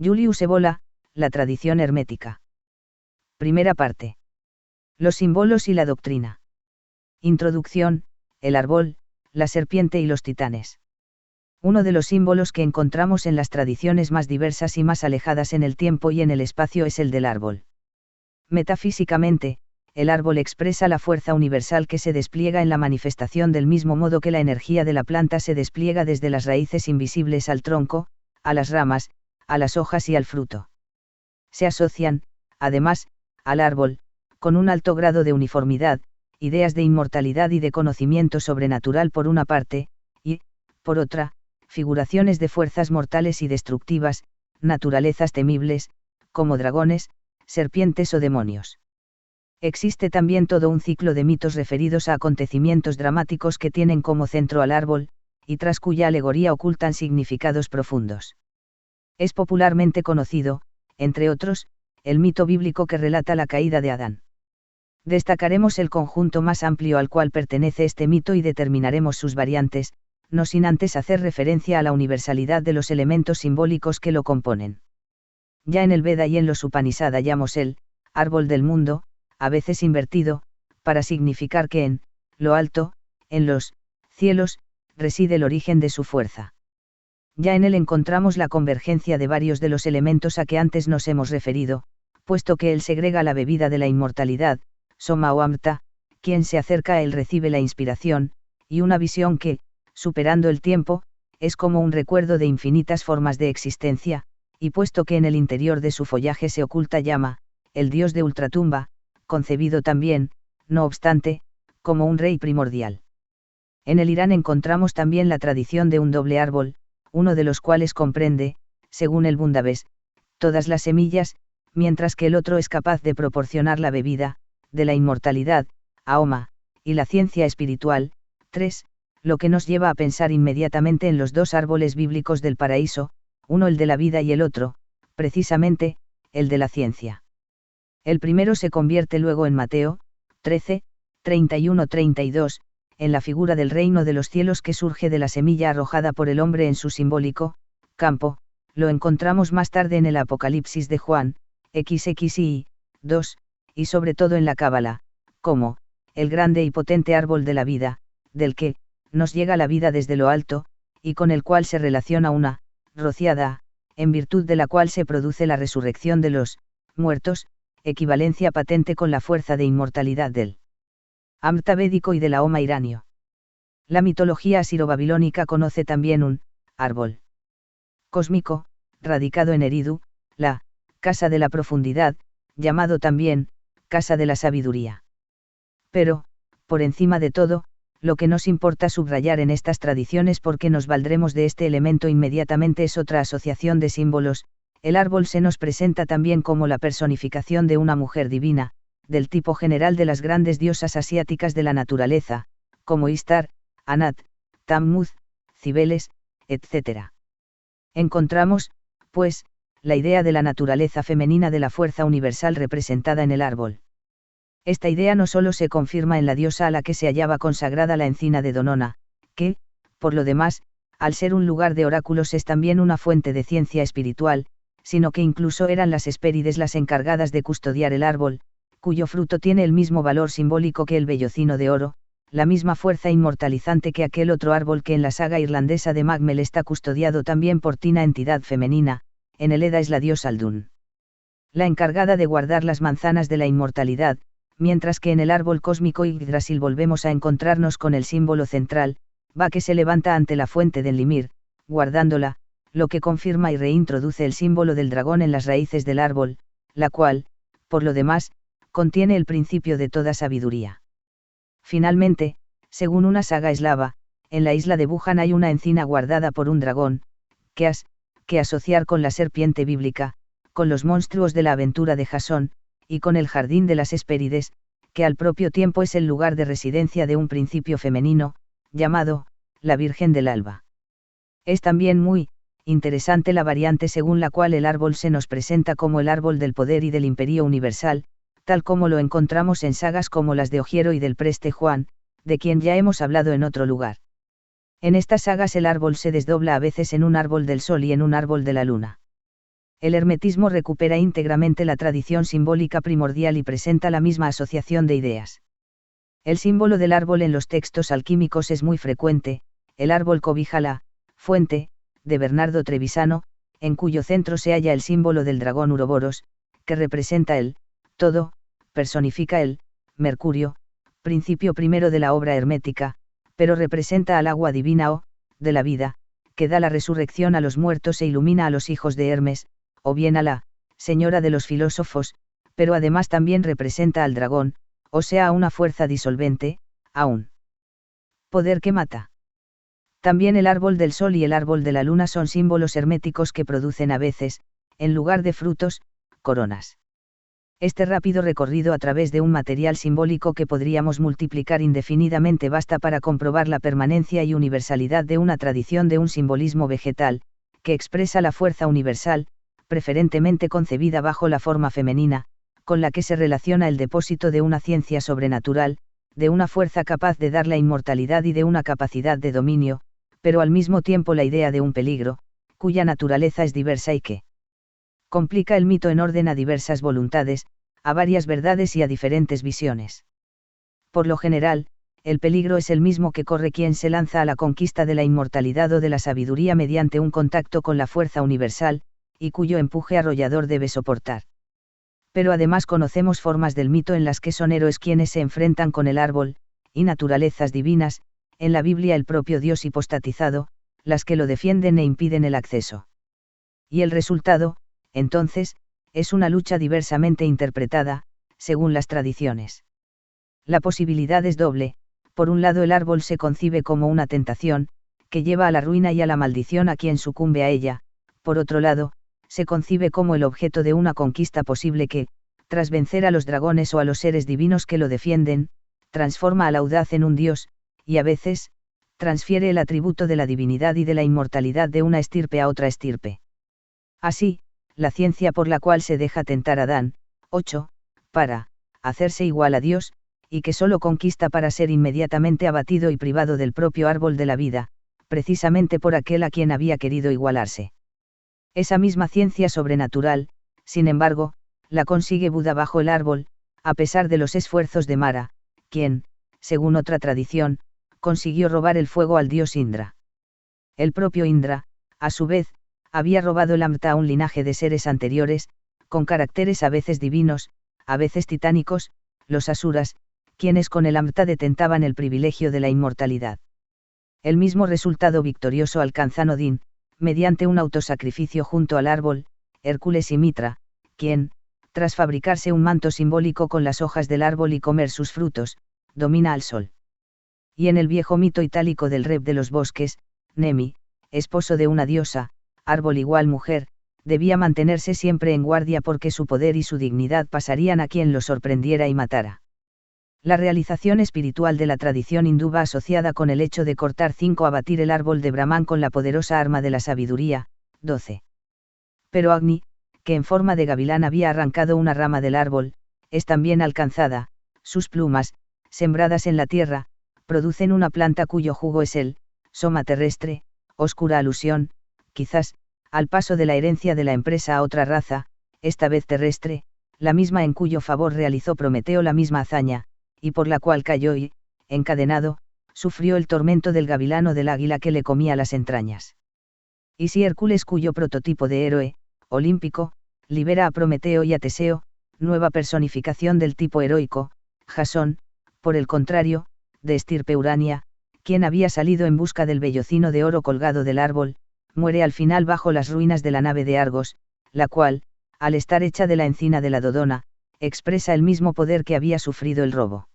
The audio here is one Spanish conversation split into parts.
Julius Evola, la tradición hermética. Primera parte. Los símbolos y la doctrina. Introducción, el árbol, la serpiente y los titanes. Uno de los símbolos que encontramos en las tradiciones más diversas y más alejadas en el tiempo y en el espacio es el del árbol. Metafísicamente, el árbol expresa la fuerza universal que se despliega en la manifestación del mismo modo que la energía de la planta se despliega desde las raíces invisibles al tronco, a las ramas, a las hojas y al fruto. Se asocian, además, al árbol, con un alto grado de uniformidad, ideas de inmortalidad y de conocimiento sobrenatural por una parte, y, por otra, figuraciones de fuerzas mortales y destructivas, naturalezas temibles, como dragones, serpientes o demonios. Existe también todo un ciclo de mitos referidos a acontecimientos dramáticos que tienen como centro al árbol, y tras cuya alegoría ocultan significados profundos. Es popularmente conocido, entre otros, el mito bíblico que relata la caída de Adán. Destacaremos el conjunto más amplio al cual pertenece este mito y determinaremos sus variantes, no sin antes hacer referencia a la universalidad de los elementos simbólicos que lo componen. Ya en el Veda y en los Upanishad hallamos el árbol del mundo, a veces invertido, para significar que en lo alto, en los cielos, reside el origen de su fuerza. Ya en él encontramos la convergencia de varios de los elementos a que antes nos hemos referido, puesto que él segrega la bebida de la inmortalidad, Soma o Amrta, quien se acerca a él recibe la inspiración, y una visión que, superando el tiempo, es como un recuerdo de infinitas formas de existencia, y puesto que en el interior de su follaje se oculta Yama, el dios de ultratumba, concebido también, no obstante, como un rey primordial. En el Irán encontramos también la tradición de un doble árbol, uno de los cuales comprende, según el Bundabes, todas las semillas, mientras que el otro es capaz de proporcionar la bebida, de la inmortalidad, Aoma, y la ciencia espiritual, 3, lo que nos lleva a pensar inmediatamente en los dos árboles bíblicos del paraíso, uno el de la vida y el otro, precisamente, el de la ciencia. El primero se convierte luego en Mateo, 13, 31-32, en la figura del reino de los cielos que surge de la semilla arrojada por el hombre en su simbólico campo, lo encontramos más tarde en el Apocalipsis de Juan, XXI, 2, y sobre todo en la Cábala, como el grande y potente árbol de la vida, del que nos llega la vida desde lo alto, y con el cual se relaciona una rociada, en virtud de la cual se produce la resurrección de los muertos, equivalencia patente con la fuerza de inmortalidad del Amrta védico y de la Oma iranio. La mitología asiro-babilónica conoce también un árbol cósmico, radicado en Eridu, la casa de la profundidad, llamado también casa de la sabiduría. Pero, por encima de todo, lo que nos importa subrayar en estas tradiciones porque nos valdremos de este elemento inmediatamente es otra asociación de símbolos. El árbol se nos presenta también como la personificación de una mujer divina, del tipo general de las grandes diosas asiáticas de la naturaleza, como Ishtar, Anat, Tammuz, Cibeles, etc. Encontramos, pues, la idea de la naturaleza femenina de la fuerza universal representada en el árbol. Esta idea no solo se confirma en la diosa a la que se hallaba consagrada la encina de Donona, que, por lo demás, al ser un lugar de oráculos es también una fuente de ciencia espiritual, sino que incluso eran las Hespérides las encargadas de custodiar el árbol, cuyo fruto tiene el mismo valor simbólico que el vellocino de oro, la misma fuerza inmortalizante que aquel otro árbol que en la saga irlandesa de Magmel está custodiado también por Tina, entidad femenina, en el Edda es la diosa Aldun, la encargada de guardar las manzanas de la inmortalidad, mientras que en el árbol cósmico Yggdrasil volvemos a encontrarnos con el símbolo central, Va que se levanta ante la fuente del Limir, guardándola, lo que confirma y reintroduce el símbolo del dragón en las raíces del árbol, la cual, por lo demás, contiene el principio de toda sabiduría. Finalmente, según una saga eslava, en la isla de Bujan hay una encina guardada por un dragón, que asociar con la serpiente bíblica, con los monstruos de la aventura de Jasón, y con el jardín de las Hespérides, que al propio tiempo es el lugar de residencia de un principio femenino, llamado, la Virgen del Alba. Es también muy interesante la variante según la cual el árbol se nos presenta como el árbol del poder y del imperio universal, tal como lo encontramos en sagas como las de Ogiero y del Preste Juan, de quien ya hemos hablado en otro lugar. En estas sagas el árbol se desdobla a veces en un árbol del sol y en un árbol de la luna. El hermetismo recupera íntegramente la tradición simbólica primordial y presenta la misma asociación de ideas. El símbolo del árbol en los textos alquímicos es muy frecuente: el árbol cobija la fuente, de Bernardo Trevisano, en cuyo centro se halla el símbolo del dragón Uroboros, que representa el todo, personifica el mercurio, principio primero de la obra hermética, pero representa al agua divina o de la vida, que da la resurrección a los muertos e ilumina a los hijos de Hermes, o bien a la señora de los filósofos, pero además también representa al dragón, o sea, a una fuerza disolvente, a un poder que mata. También el árbol del sol y el árbol de la luna son símbolos herméticos que producen a veces, en lugar de frutos, coronas. Este rápido recorrido a través de un material simbólico que podríamos multiplicar indefinidamente basta para comprobar la permanencia y universalidad de una tradición de un simbolismo vegetal, que expresa la fuerza universal, preferentemente concebida bajo la forma femenina, con la que se relaciona el depósito de una ciencia sobrenatural, de una fuerza capaz de dar la inmortalidad y de una capacidad de dominio, pero al mismo tiempo la idea de un peligro, cuya naturaleza es diversa y que complica el mito en orden a diversas voluntades, a varias verdades y a diferentes visiones. Por lo general, el peligro es el mismo que corre quien se lanza a la conquista de la inmortalidad o de la sabiduría mediante un contacto con la fuerza universal, y cuyo empuje arrollador debe soportar. Pero además conocemos formas del mito en las que son héroes quienes se enfrentan con el árbol, y naturalezas divinas, en la Biblia el propio Dios hipostatizado, las que lo defienden e impiden el acceso. Y el resultado, entonces, es una lucha diversamente interpretada, según las tradiciones. La posibilidad es doble: por un lado el árbol se concibe como una tentación, que lleva a la ruina y a la maldición a quien sucumbe a ella; por otro lado, se concibe como el objeto de una conquista posible que, tras vencer a los dragones o a los seres divinos que lo defienden, transforma al audaz en un dios, y a veces, transfiere el atributo de la divinidad y de la inmortalidad de una estirpe a otra estirpe. Así, la ciencia por la cual se deja tentar Adán, 8, para hacerse igual a Dios, y que solo conquista para ser inmediatamente abatido y privado del propio árbol de la vida, precisamente por aquel a quien había querido igualarse. Esa misma ciencia sobrenatural, sin embargo, la consigue Buda bajo el árbol, a pesar de los esfuerzos de Mara, quien, según otra tradición, consiguió robar el fuego al dios Indra. El propio Indra, a su vez, había robado el Amrita a un linaje de seres anteriores, con caracteres a veces divinos, a veces titánicos, los asuras, quienes con el Amrita detentaban el privilegio de la inmortalidad. El mismo resultado victorioso alcanzan Odín, mediante un autosacrificio junto al árbol, Hércules y Mitra, quien, tras fabricarse un manto simbólico con las hojas del árbol y comer sus frutos, domina al sol. Y en el viejo mito itálico del rey de los bosques, Nemi, esposo de una diosa, árbol igual mujer, debía mantenerse siempre en guardia porque su poder y su dignidad pasarían a quien lo sorprendiera y matara. La realización espiritual de la tradición hindú va asociada con el hecho de cortar 5 abatir el árbol de Brahman con la poderosa arma de la sabiduría, 12. Pero Agni, que en forma de gavilán había arrancado una rama del árbol, es también alcanzada; sus plumas, sembradas en la tierra, producen una planta cuyo jugo es el soma terrestre, oscura alusión, quizás, al paso de la herencia de la empresa a otra raza, esta vez terrestre, la misma en cuyo favor realizó Prometeo la misma hazaña, y por la cual cayó y, encadenado, sufrió el tormento del gavilán o del águila que le comía las entrañas. Y si Hércules, cuyo prototipo de héroe, olímpico, libera a Prometeo y a Teseo, nueva personificación del tipo heroico, Jasón, por el contrario, de estirpe Urania, quien había salido en busca del vellocino de oro colgado del árbol, muere al final bajo las ruinas de la nave de Argos, la cual, al estar hecha de la encina de la Dodona, expresa el mismo poder que había sufrido el robo.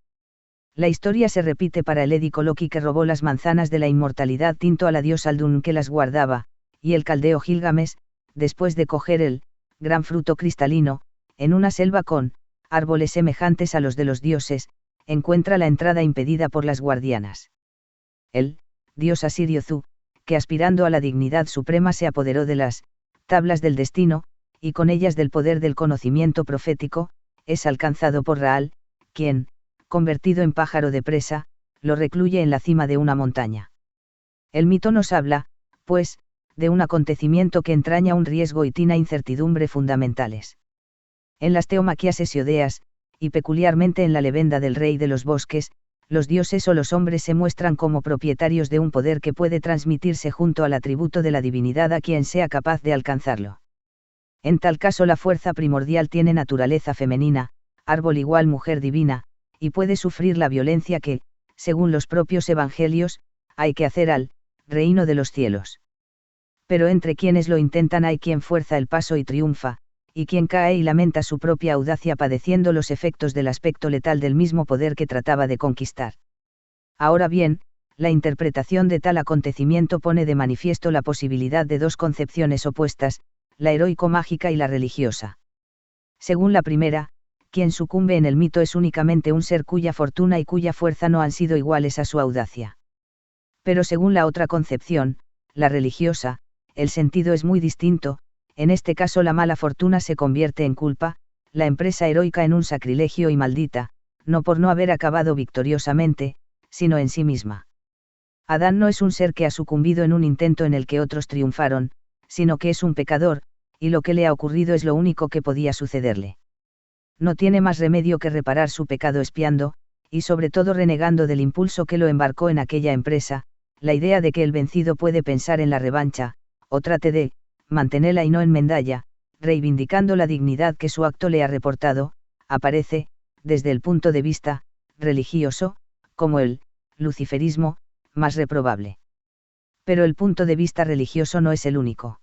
La historia se repite para el édico Loki, que robó las manzanas de la inmortalidad tinto a la diosa Aldun, que las guardaba, y el caldeo Gilgames, después de coger el gran fruto cristalino, en una selva con árboles semejantes a los de los dioses, encuentra la entrada impedida por las guardianas. El dios asirio Zu, que aspirando a la dignidad suprema se apoderó de las tablas del destino, y con ellas del poder del conocimiento profético, es alcanzado por Raal, quien, convertido en pájaro de presa, lo recluye en la cima de una montaña. El mito nos habla, pues, de un acontecimiento que entraña un riesgo y tina incertidumbre fundamentales. En las teomaquias hesiodeas, y peculiarmente en la leyenda del rey de los bosques, los dioses o los hombres se muestran como propietarios de un poder que puede transmitirse junto al atributo de la divinidad a quien sea capaz de alcanzarlo. En tal caso la fuerza primordial tiene naturaleza femenina, árbol igual mujer divina, y puede sufrir la violencia que, según los propios evangelios, hay que hacer al reino de los cielos. Pero entre quienes lo intentan hay quien fuerza el paso y triunfa, y quien cae y lamenta su propia audacia padeciendo los efectos del aspecto letal del mismo poder que trataba de conquistar. Ahora bien, la interpretación de tal acontecimiento pone de manifiesto la posibilidad de dos concepciones opuestas, la heroico-mágica y la religiosa. Según la primera, quien sucumbe en el mito es únicamente un ser cuya fortuna y cuya fuerza no han sido iguales a su audacia. Pero según la otra concepción, la religiosa, el sentido es muy distinto. En este caso la mala fortuna se convierte en culpa, la empresa heroica en un sacrilegio y maldita, no por no haber acabado victoriosamente, sino en sí misma. Adán no es un ser que ha sucumbido en un intento en el que otros triunfaron, sino que es un pecador, y lo que le ha ocurrido es lo único que podía sucederle. No tiene más remedio que reparar su pecado expiando, y sobre todo renegando del impulso que lo embarcó en aquella empresa, la idea de que el vencido puede pensar en la revancha, o trate de mantenerla y no enmendalla, reivindicando la dignidad que su acto le ha reportado, aparece, desde el punto de vista religioso, como el luciferismo, más reprobable. Pero el punto de vista religioso no es el único.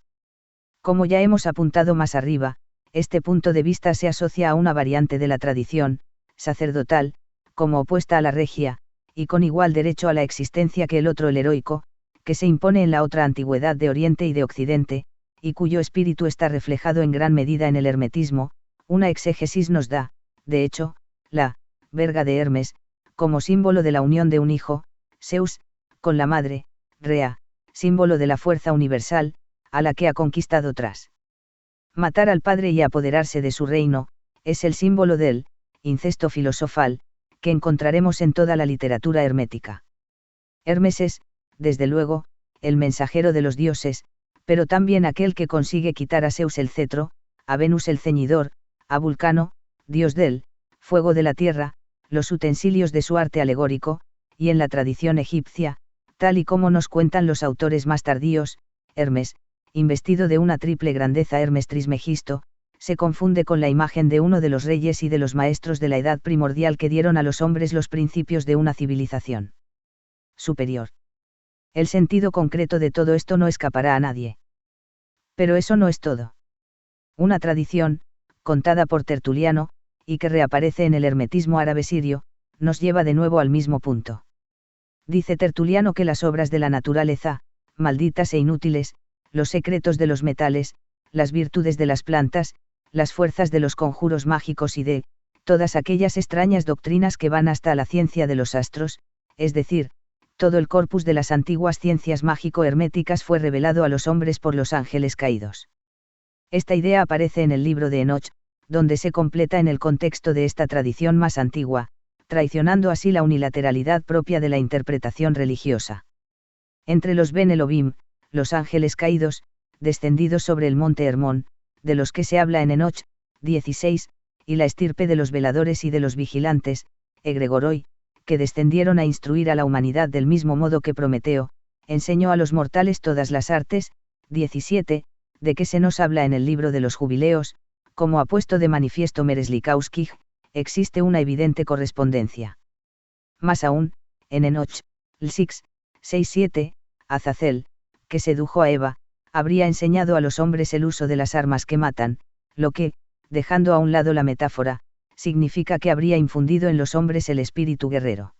Como ya hemos apuntado más arriba, este punto de vista se asocia a una variante de la tradición sacerdotal, como opuesta a la regia, y con igual derecho a la existencia que el otro, el heroico, que se impone en la otra antigüedad de Oriente y de Occidente, y cuyo espíritu está reflejado en gran medida en el hermetismo. Una exégesis nos da, de hecho, la verga de Hermes, como símbolo de la unión de un hijo, Zeus, con la madre, Rea, símbolo de la fuerza universal, a la que ha conquistado tras matar al padre y apoderarse de su reino, es el símbolo del incesto filosofal, que encontraremos en toda la literatura hermética. Hermes es, desde luego, el mensajero de los dioses, pero también aquel que consigue quitar a Zeus el cetro, a Venus el ceñidor, a Vulcano, dios del fuego de la tierra, los utensilios de su arte alegórico, y en la tradición egipcia, tal y como nos cuentan los autores más tardíos, Hermes, investido de una triple grandeza Hermes Trismegisto, se confunde con la imagen de uno de los reyes y de los maestros de la edad primordial que dieron a los hombres los principios de una civilización superior. El sentido concreto de todo esto no escapará a nadie. Pero eso no es todo. Una tradición, contada por Tertuliano, y que reaparece en el hermetismo árabe sirio, nos lleva de nuevo al mismo punto. Dice Tertuliano que las obras de la naturaleza, malditas e inútiles, los secretos de los metales, las virtudes de las plantas, las fuerzas de los conjuros mágicos y de todas aquellas extrañas doctrinas que van hasta la ciencia de los astros, es decir, todo el corpus de las antiguas ciencias mágico-herméticas fue revelado a los hombres por los ángeles caídos. Esta idea aparece en el libro de Enoch, donde se completa en el contexto de esta tradición más antigua, traicionando así la unilateralidad propia de la interpretación religiosa. Entre los Ben Elohim, los ángeles caídos, descendidos sobre el monte Hermón, de los que se habla en Enoch 16, y la estirpe de los veladores y de los vigilantes, egregoroi, que descendieron a instruir a la humanidad del mismo modo que Prometeo, enseñó a los mortales todas las artes, 17, de que se nos habla en el libro de los jubileos, como ha puesto de manifiesto Mereslikowski, existe una evidente correspondencia. Más aún, en Enoch 6:7, Azazel, que sedujo a Eva, habría enseñado a los hombres el uso de las armas que matan, lo que, dejando a un lado la metáfora, significa que habría infundido en los hombres el espíritu guerrero.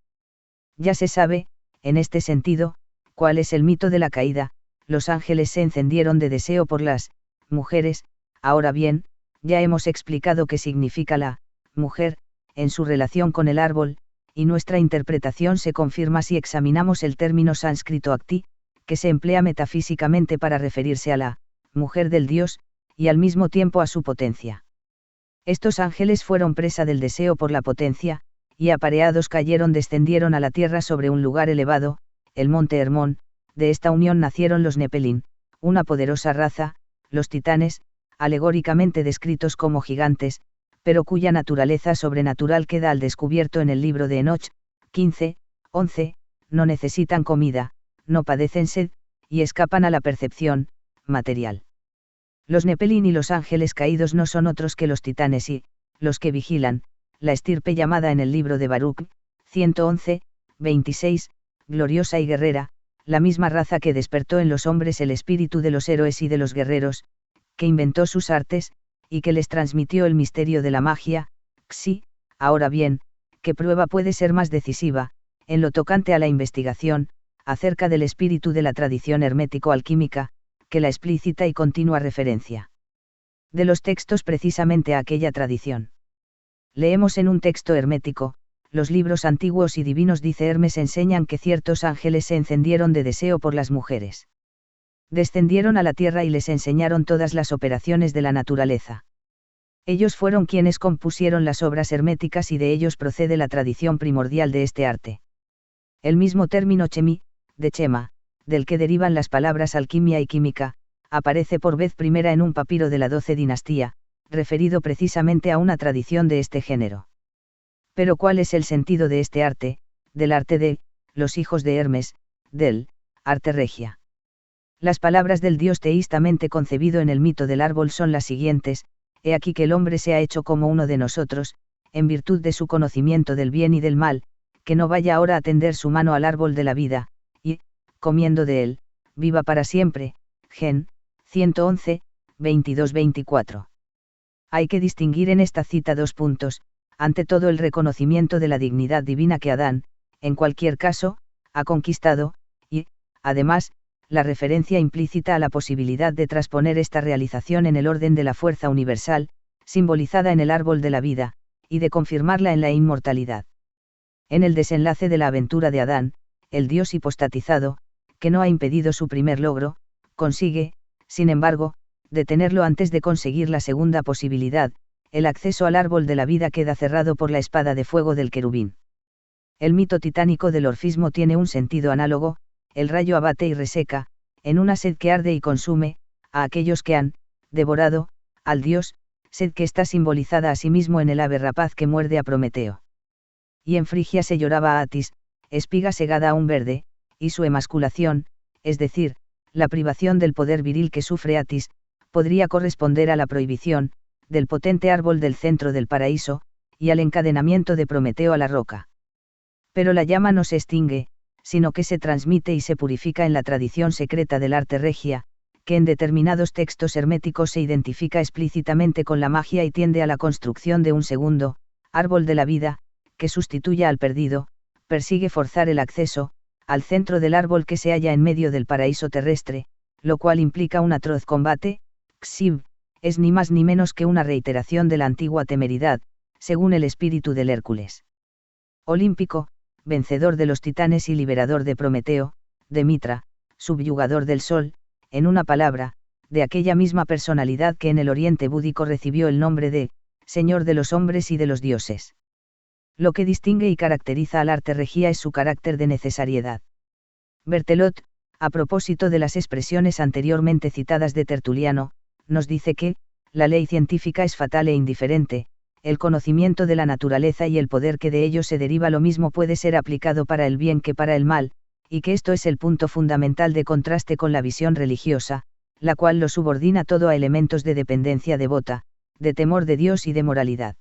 Ya se sabe, en este sentido, cuál es el mito de la caída. Los ángeles se encendieron de deseo por las mujeres. Ahora bien, ya hemos explicado qué significa la mujer, en su relación con el árbol, y nuestra interpretación se confirma si examinamos el término sánscrito akti, que se emplea metafísicamente para referirse a la mujer del dios, y al mismo tiempo a su potencia. Estos ángeles fueron presa del deseo por la potencia, y apareados descendieron a la tierra sobre un lugar elevado, el monte Hermón. De esta unión nacieron los Nepelín, una poderosa raza, los titanes, alegóricamente descritos como gigantes, pero cuya naturaleza sobrenatural queda al descubierto en el libro de Enoch, 15:11, no necesitan comida, no padecen sed, y escapan a la percepción material. Los Nepelín y los ángeles caídos no son otros que los titanes y, los que vigilan, la estirpe llamada en el libro de Baruch, 111:26, gloriosa y guerrera, la misma raza que despertó en los hombres el espíritu de los héroes y de los guerreros, que inventó sus artes, y que les transmitió el misterio de la magia. Sí, ahora bien, ¿qué prueba puede ser más decisiva, en lo tocante a la investigación, acerca del espíritu de la tradición hermético-alquímica, que la explícita y continua referencia de los textos precisamente a aquella tradición? Leemos en un texto hermético: los libros antiguos y divinos, dice Hermes, enseñan que ciertos ángeles se encendieron de deseo por las mujeres. Descendieron a la tierra y les enseñaron todas las operaciones de la naturaleza. Ellos fueron quienes compusieron las obras herméticas y de ellos procede la tradición primordial de este arte. El mismo término chemí, de chema, del que derivan las palabras alquimia y química, aparece por vez primera en un papiro de la 12 dinastía, referido precisamente a una tradición de este género. Pero ¿cuál es el sentido de este arte, del arte de los hijos de Hermes, del arte regia? Las palabras del dios teístamente concebido en el mito del árbol son las siguientes: he aquí que el hombre se ha hecho como uno de nosotros, en virtud de su conocimiento del bien y del mal, que no vaya ahora a tender su mano al árbol de la vida, y, comiendo de él, viva para siempre. Gen. 111:22-24. Hay que distinguir en esta cita dos puntos: ante todo el reconocimiento de la dignidad divina que Adán, en cualquier caso, ha conquistado, y, además, la referencia implícita a la posibilidad de trasponer esta realización en el orden de la fuerza universal, simbolizada en el árbol de la vida, y de confirmarla en la inmortalidad. En el desenlace de la aventura de Adán, el Dios hipostatizado, que no ha impedido su primer logro, consigue, sin embargo, detenerlo antes de conseguir la segunda posibilidad: el acceso al árbol de la vida queda cerrado por la espada de fuego del querubín. El mito titánico del orfismo tiene un sentido análogo: el rayo abate y reseca, en una sed que arde y consume, a aquellos que han devorado al dios, sed que está simbolizada asimismo en el ave rapaz que muerde a Prometeo. Y en Frigia se lloraba a Atis, espiga segada a un verde, y su emasculación, es decir, la privación del poder viril que sufre Atis, podría corresponder a la prohibición del potente árbol del centro del paraíso, y al encadenamiento de Prometeo a la roca. Pero la llama no se extingue, sino que se transmite y se purifica en la tradición secreta del arte regia, que en determinados textos herméticos se identifica explícitamente con la magia y tiende a la construcción de un segundo árbol de la vida, que sustituya al perdido, persigue forzar el acceso al centro del árbol que se halla en medio del paraíso terrestre, lo cual implica un atroz combate. Xiv, es ni más ni menos que una reiteración de la antigua temeridad, según el espíritu del Hércules olímpico, vencedor de los titanes y liberador de Prometeo, de Mitra, subyugador del sol, en una palabra, de aquella misma personalidad que en el oriente búdico recibió el nombre de Señor de los hombres y de los dioses. Lo que distingue y caracteriza al arte regia es su carácter de necesariedad. Berthelot, a propósito de las expresiones anteriormente citadas de Tertuliano, nos dice que la ley científica es fatal e indiferente, el conocimiento de la naturaleza y el poder que de ello se deriva lo mismo puede ser aplicado para el bien que para el mal, y que esto es el punto fundamental de contraste con la visión religiosa, la cual lo subordina todo a elementos de dependencia devota, de temor de Dios y de moralidad.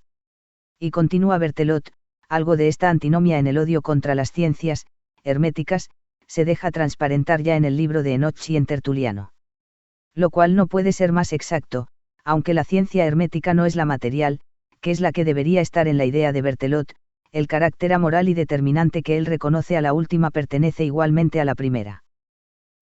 Y continúa Berthelot, algo de esta antinomia en el odio contra las ciencias herméticas se deja transparentar ya en el libro de Enoch y en Tertuliano. Lo cual no puede ser más exacto, aunque la ciencia hermética no es la material, que es la que debería estar en la idea de Berthelot, el carácter amoral y determinante que él reconoce a la última pertenece igualmente a la primera.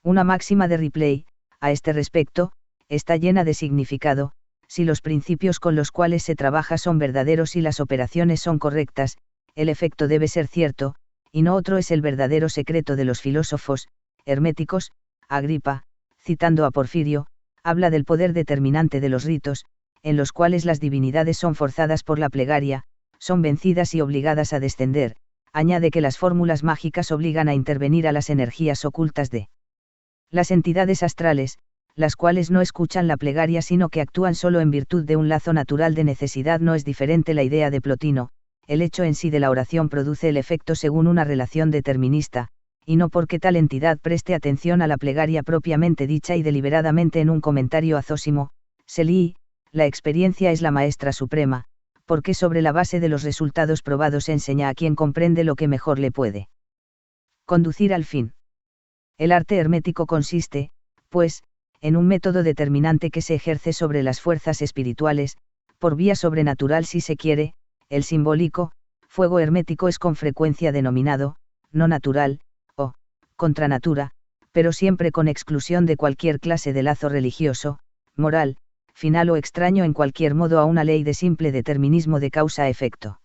Una máxima de Ripley, a este respecto, está llena de significado: si los principios con los cuales se trabaja son verdaderos y las operaciones son correctas, el efecto debe ser cierto, y no otro es el verdadero secreto de los filósofos herméticos. Agripa, citando a Porfirio, habla del poder determinante de los ritos, en los cuales las divinidades son forzadas por la plegaria, son vencidas y obligadas a descender. Añade que las fórmulas mágicas obligan a intervenir a las energías ocultas de las entidades astrales, las cuales no escuchan la plegaria sino que actúan solo en virtud de un lazo natural de necesidad. No es diferente la idea de Plotino, el hecho en sí de la oración produce el efecto según una relación determinista, y no porque tal entidad preste atención a la plegaria propiamente dicha y deliberadamente. En un comentario a Zósimo, Selí, la experiencia es la maestra suprema, porque sobre la base de los resultados probados enseña a quien comprende lo que mejor le puede conducir al fin. El arte hermético consiste, pues, en un método determinante que se ejerce sobre las fuerzas espirituales, por vía sobrenatural si se quiere. El simbólico, fuego hermético es con frecuencia denominado, no natural, o, contra natura, pero siempre con exclusión de cualquier clase de lazo religioso, moral, final o extraño en cualquier modo a una ley de simple determinismo de causa-efecto.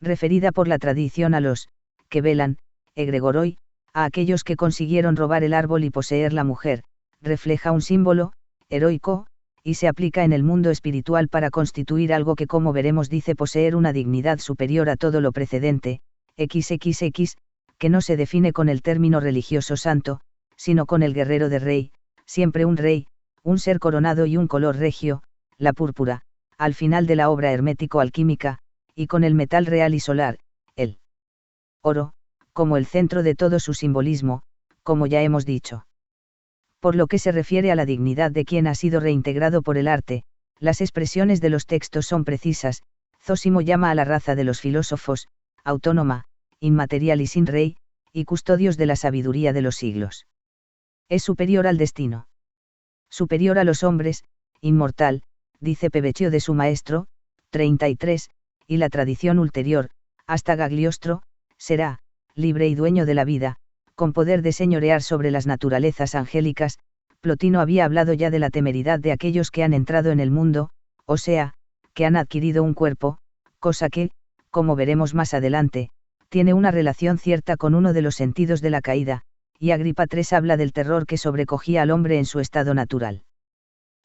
Referida por la tradición a los, que velan, egregoroi, a aquellos que consiguieron robar el árbol y poseer la mujer, refleja un símbolo, heroico, y se aplica en el mundo espiritual para constituir algo que, como veremos, dice poseer una dignidad superior a todo lo precedente, xxx, que no se define con el término religioso santo, sino con el guerrero de rey, siempre un rey, un ser coronado y un color regio, la púrpura, al final de la obra hermético-alquímica, y con el metal real y solar, el oro, como el centro de todo su simbolismo, como ya hemos dicho. Por lo que se refiere a la dignidad de quien ha sido reintegrado por el arte, las expresiones de los textos son precisas. Zósimo llama a la raza de los filósofos, autónoma, inmaterial y sin rey, y custodios de la sabiduría de los siglos. Es superior al destino. Superior a los hombres, inmortal, dice Pevecchio de su maestro, 33, y la tradición ulterior, hasta Gagliostro, será, libre y dueño de la vida, con poder de señorear sobre las naturalezas angélicas. Plotino había hablado ya de la temeridad de aquellos que han entrado en el mundo, o sea, que han adquirido un cuerpo, cosa que, como veremos más adelante, tiene una relación cierta con uno de los sentidos de la caída, y Agripa III habla del terror que sobrecogía al hombre en su estado natural.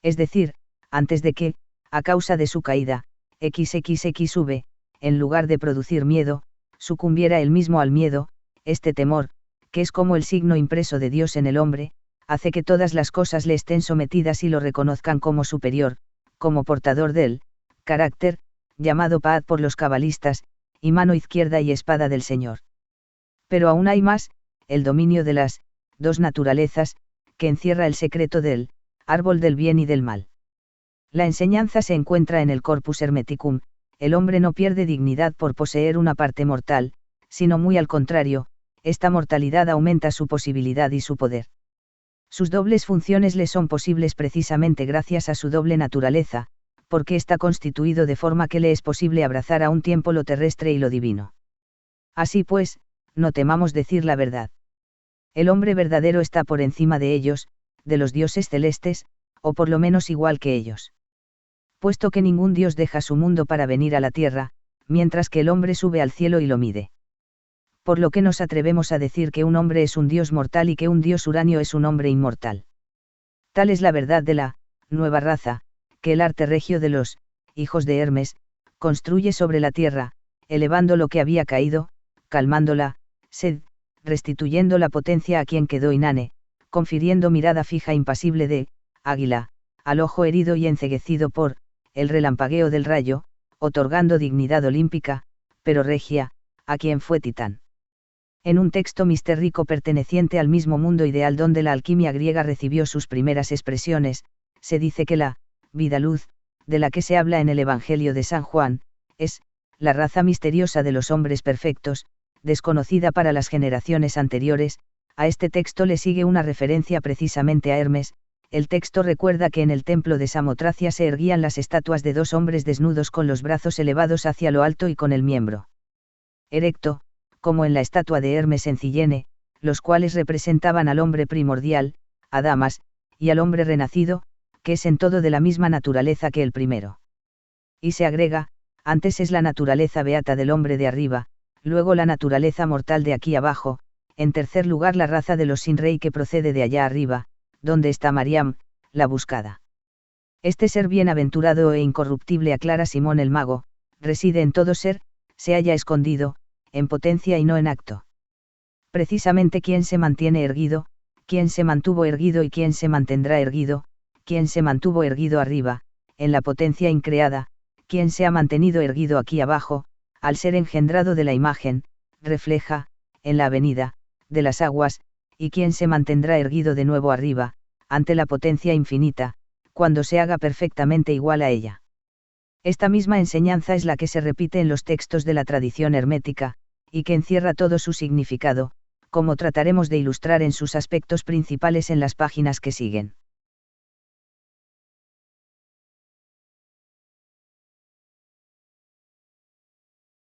Es decir, antes de que, a causa de su caída, XXXV, en lugar de producir miedo, sucumbiera él mismo al miedo. Este temor, que es como el signo impreso de Dios en el hombre, hace que todas las cosas le estén sometidas y lo reconozcan como superior, como portador del carácter, llamado Paad por los cabalistas, y mano izquierda y espada del Señor. Pero aún hay más, el dominio de las dos naturalezas, que encierra el secreto del árbol del bien y del mal. La enseñanza se encuentra en el Corpus Hermeticum. El hombre no pierde dignidad por poseer una parte mortal, sino muy al contrario, esta mortalidad aumenta su posibilidad y su poder. Sus dobles funciones le son posibles precisamente gracias a su doble naturaleza, porque está constituido de forma que le es posible abrazar a un tiempo lo terrestre y lo divino. Así pues, no temamos decir la verdad. El hombre verdadero está por encima de ellos, de los dioses celestes, o por lo menos igual que ellos. Puesto que ningún dios deja su mundo para venir a la tierra, mientras que el hombre sube al cielo y lo mide. Por lo que nos atrevemos a decir que un hombre es un dios mortal y que un dios uranio es un hombre inmortal. Tal es la verdad de la nueva raza, que el arte regio de los hijos de Hermes construye sobre la tierra, elevando lo que había caído, calmando la sed, restituyendo la potencia a quien quedó inane, confiriendo mirada fija impasible de águila al ojo herido y enceguecido por el relampagueo del rayo, otorgando dignidad olímpica, pero regia, a quien fue Titán. En un texto mistérico perteneciente al mismo mundo ideal donde la alquimia griega recibió sus primeras expresiones, se dice que la vida luz, de la que se habla en el Evangelio de San Juan, es la raza misteriosa de los hombres perfectos, desconocida para las generaciones anteriores. A este texto le sigue una referencia precisamente a Hermes. El texto recuerda que en el templo de Samotracia se erguían las estatuas de dos hombres desnudos con los brazos elevados hacia lo alto y con el miembro erecto, como en la estatua de Hermes en Cillene, los cuales representaban al hombre primordial, Adamas, y al hombre renacido, que es en todo de la misma naturaleza que el primero. Y se agrega, antes es la naturaleza beata del hombre de arriba, luego la naturaleza mortal de aquí abajo, en tercer lugar la raza de los sin rey que procede de allá arriba, donde está Mariam, la buscada. Este ser bienaventurado e incorruptible, aclara Simón el mago, reside en todo ser, se halla escondido, en potencia y no en acto. Precisamente quien se mantiene erguido, quién se mantuvo erguido y quién se mantendrá erguido, quién se mantuvo erguido arriba, en la potencia increada, quién se ha mantenido erguido aquí abajo, al ser engendrado de la imagen, refleja, en la avenida, de las aguas, y quién se mantendrá erguido de nuevo arriba, ante la potencia infinita, cuando se haga perfectamente igual a ella. Esta misma enseñanza es la que se repite en los textos de la tradición hermética, y que encierra todo su significado, como trataremos de ilustrar en sus aspectos principales en las páginas que siguen.